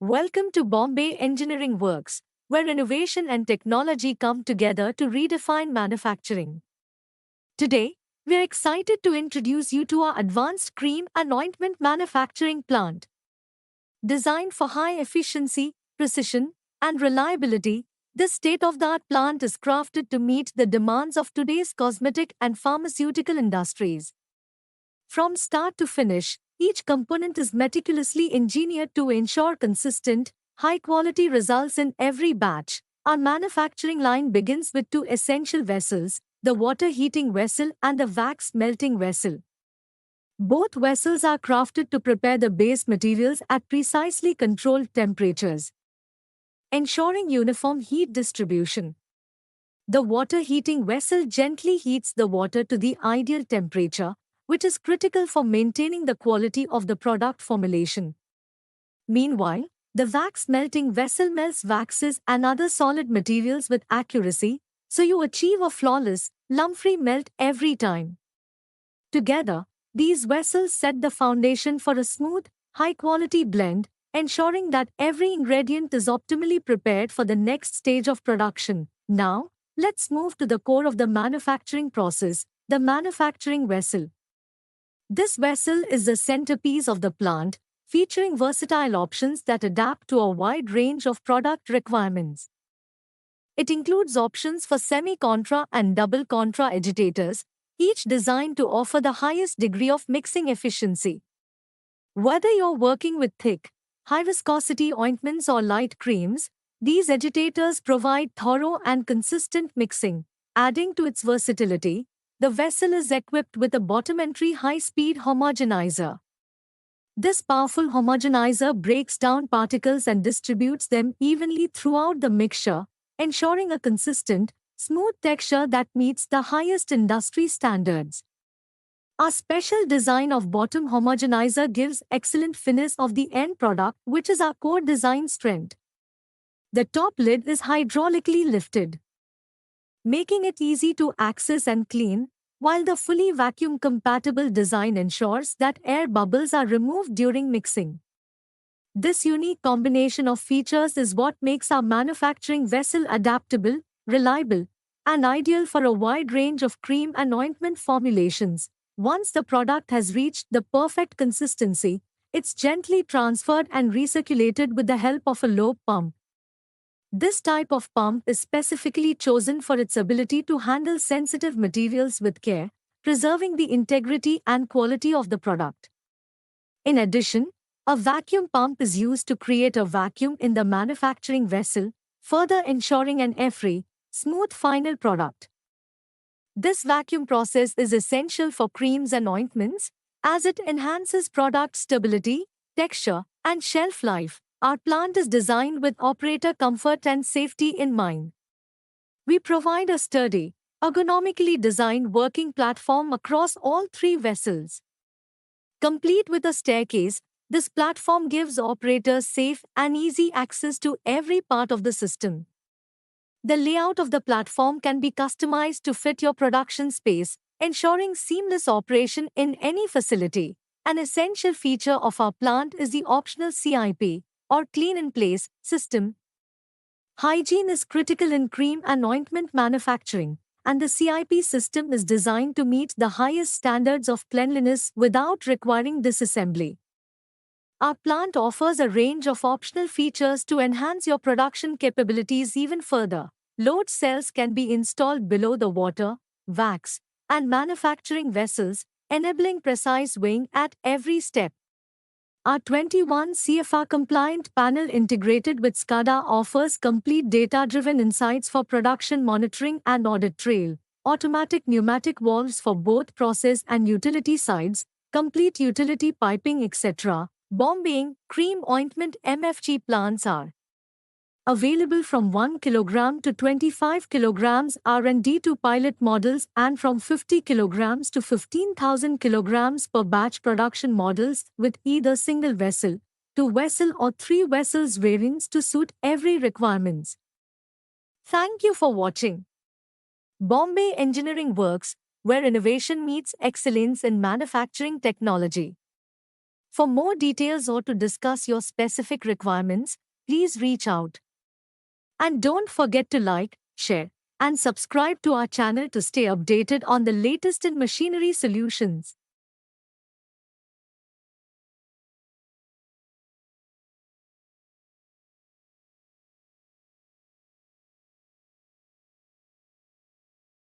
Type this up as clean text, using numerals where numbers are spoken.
Welcome to Bombay Engineering Works, where innovation and technology come together to redefine manufacturing. Today, we are excited to introduce you to our advanced cream and ointment manufacturing plant. Designed for high efficiency, precision, and reliability, this state of the art plant is crafted to meet the demands of today's cosmetic and pharmaceutical industries. From start to finish, each component is meticulously engineered to ensure consistent, high quality results in every batch. Our manufacturing line begins with two essential vessels, the water heating vessel and the wax melting vessel. Both vessels are crafted to prepare the base materials at precisely controlled temperatures, ensuring uniform heat distribution. The water heating vessel gently heats the water to the ideal temperature, which is critical for maintaining the quality of the product formulation. Meanwhile, the wax melting vessel melts waxes and other solid materials with accuracy, so you achieve a flawless, lump-free melt every time. Together, these vessels set the foundation for a smooth, high-quality blend, ensuring that every ingredient is optimally prepared for the next stage of production. Now, let's move to the core of the manufacturing process, the manufacturing vessel. This vessel is the centerpiece of the plant, featuring versatile options that adapt to a wide range of product requirements. It includes options for semi-contra and double contra agitators, each designed to offer the highest degree of mixing efficiency. Whether you're working with thick, high-viscosity ointments or light creams, these agitators provide thorough and consistent mixing. Adding to its versatility, the vessel is equipped with a bottom-entry high-speed homogenizer. This powerful homogenizer breaks down particles and distributes them evenly throughout the mixture, ensuring a consistent, smooth texture that meets the highest industry standards. Our special design of bottom homogenizer gives excellent finish of the end product, which is our core design strength. The top lid is hydraulically lifted, making it easy to access and clean, while the fully vacuum-compatible design ensures that air bubbles are removed during mixing. This unique combination of features is what makes our manufacturing vessel adaptable, reliable, and ideal for a wide range of cream and ointment formulations. Once the product has reached the perfect consistency, it's gently transferred and recirculated with the help of a lobe pump. This type of pump is specifically chosen for its ability to handle sensitive materials with care, preserving the integrity and quality of the product. In addition, a vacuum pump is used to create a vacuum in the manufacturing vessel, further ensuring an air-free, smooth final product. This vacuum process is essential for creams and ointments, as it enhances product stability, texture, and shelf life. Our plant is designed with operator comfort and safety in mind. We provide a sturdy, ergonomically designed working platform across all three vessels. Complete with a staircase, this platform gives operators safe and easy access to every part of the system. The layout of the platform can be customized to fit your production space, ensuring seamless operation in any facility. An essential feature of our plant is the optional CIP, or Clean in Place, system. Hygiene is critical in cream and ointment manufacturing, and the CIP system is designed to meet the highest standards of cleanliness without requiring disassembly. Our plant offers a range of optional features to enhance your production capabilities even further. Load cells can be installed below the water, wax, and manufacturing vessels, enabling precise weighing at every step. Our 21 CFR compliant panel integrated with SCADA offers complete data-driven insights for production monitoring and audit trail, automatic pneumatic valves for both process and utility sides, complete utility piping, etc. Bombaying cream ointment MFG plants are available from 1 kg to 25 kg R&D to pilot models, and from 50 kg to 15,000 kg per batch production models, with either single vessel, two vessel or three vessels variants to suit every requirements. Thank you for watching Bombay Engineering Works, where innovation meets excellence in manufacturing technology. For more details or to discuss your specific requirements, please reach out. And don't forget to like, share, and subscribe to our channel to stay updated on the latest in machinery solutions.